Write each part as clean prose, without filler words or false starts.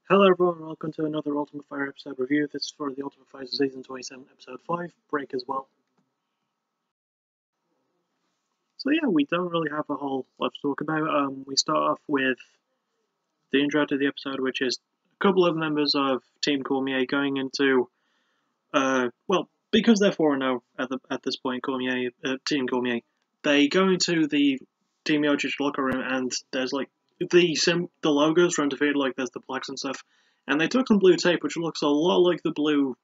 Hello everyone, welcome to another Ultimate Fighter episode review. This is for the Ultimate Fighter Season 27, Episode 5, Break as well. So yeah, we don't really have a whole lot to talk about. We start off with the intro to the episode, which is a couple of members of Team Cormier going into, well, because they're 4-0 at this point, Team Cormier, they go into the Team Miocic locker room and there's like the logos from Undefeated, like there's the plaques and stuff. And they took some blue tape, which looks a lot like the blue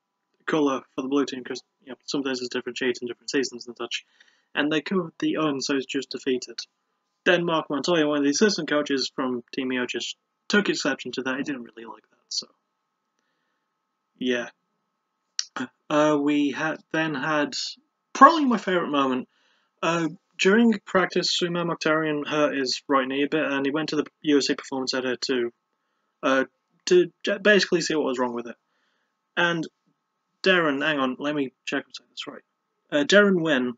colour for the blue team, because sometimes there's different shades in different seasons and such. And they covered the UN, so it's just defeated. Then Mark Montoya, one of the assistant coaches from Team Miocic, took exception to that. He didn't really like that, so yeah. We then had probably my favourite moment. During practice, Suman Mokhtarian hurt his right knee a bit, and he went to the UFC Performance Center to basically see what was wrong with it. And Darren, hang on, let me check if I say this right. Darren Wynn,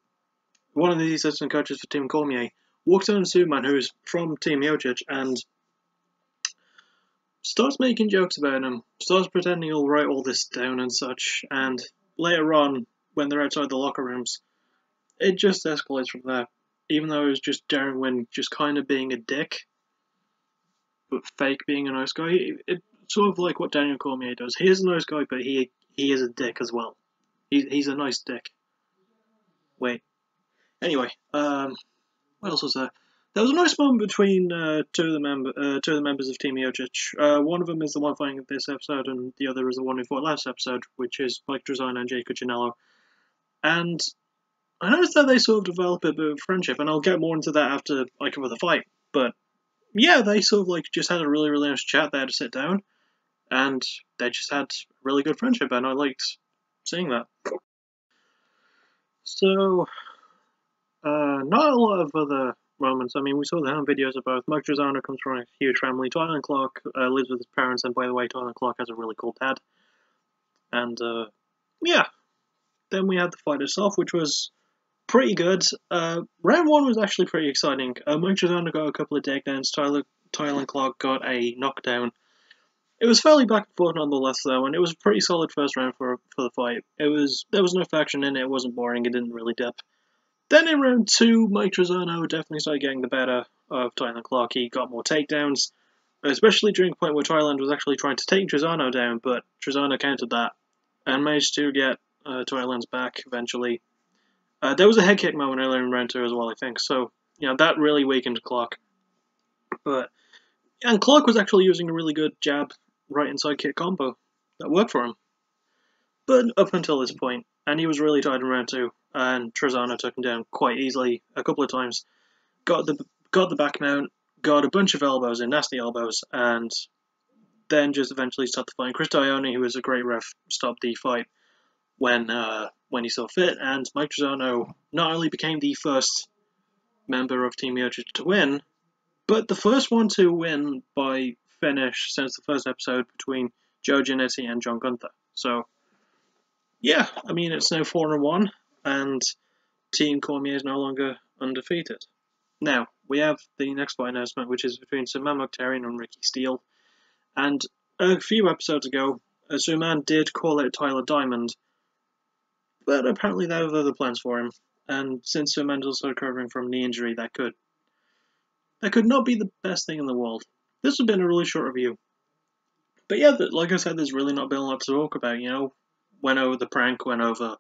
one of the assistant coaches for Team Cormier, walks on to Suman, who's from Team Miocic, and starts making jokes about him, starts pretending he'll write all this down and such, and later on, when they're outside the locker rooms, it just escalates from there. Even though it was just Darren Wynn just kind of being a dick, but fake being a nice guy, it's sort of like what Daniel Cormier does. He is a nice guy, but he is a dick as well. He's a nice dick. Wait. Anyway, what else was there? There was a nice moment between two of the members of Team Miocic. One of them is the one fighting this episode, and the other is the one who fought last episode, which is Mike Trizano and Jay Cuccinello. And I noticed that they sort of develop a bit of friendship, and I'll get more into that after I cover the fight. But yeah, they sort of like just had a really, really nice chat. They had to sit down, and they just had a really good friendship, and I liked seeing that. So, not a lot of other moments. I mean, we saw the home videos of both. Mike Trizano comes from a huge family. Thailand Clark lives with his parents, and by the way, Thailand Clark has a really cool dad. And yeah, then we had the fight itself, which was pretty good. Round one was actually pretty exciting. Mike Trizano got a couple of takedowns. Thailand Clark got a knockdown. It was fairly back and forth nonetheless, though, and it was a pretty solid first round for the fight. There was no faction in it. It wasn't boring. It didn't really dip. Then in round two, Mike Trizano definitely started getting the better of Thailand Clark. He got more takedowns, especially during the point where Thailand was actually trying to take Trizano down, but Trizano countered that and managed to get Thailand's back eventually. There was a head kick moment earlier in round two as well, I think, so that really weakened Clark. And Clark was actually using a really good jab right inside kick combo that worked for him. But up until this point, and he was really tired in round two, and Trizano took him down quite easily a couple of times. Got the back mount, got a bunch of elbows and nasty elbows, and then just eventually stopped the fight. Chris Dione, who was a great ref, stopped the fight when he saw fit, and Mike Trizano not only became the first member of Team Miocic to win, but the first one to win by finish since the first episode between Joe Giannetti and John Gunther. So, yeah, I mean, it's now 4-1, and Team Cormier is no longer undefeated. Now, we have the next fight announcement, which is between Suman Mokhtarian and Ricky Steele. And a few episodes ago, Suman did call out Tyler Diamond, but apparently they have other plans for him. And since Suman's also recovering from knee injury, that could not be the best thing in the world. This has been a really short review. But yeah, like I said, there's really not been a lot to talk about, Went over the prank, went over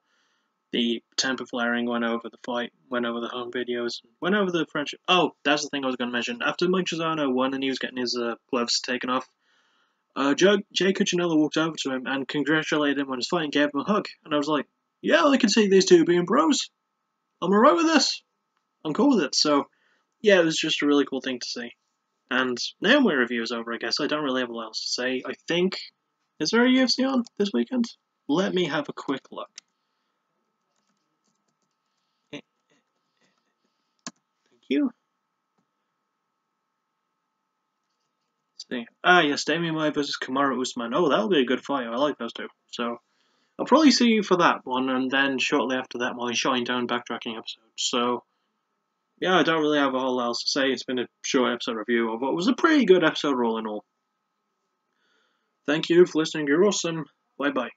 the temper flaring, went over the fight, went over the home videos, went over the friendship. Oh, that's the thing I was going to mention. After Mike Trizano won and he was getting his gloves taken off, Jay Cuccinello walked over to him and congratulated him on his fight and gave him a hug. And I was like, yeah, I can see these two being bros. I'm alright with this. I'm cool with it. So, yeah, it was just a really cool thing to see. And now my review is over, I guess. I don't really have a lot else to say. I think... Is there a UFC on this weekend? Let me have a quick look. Thank you. See. Yes, Damian Maia versus Kamaru Usman. Oh, that'll be a good fight. I like those two. So, I'll probably see you for that one, and then shortly after that, my Shinedown backtracking episode. So, yeah, I don't really have a whole lot else to say. It's been a short episode review of what was a pretty good episode all in all. Thank you for listening. You're awesome. Bye bye.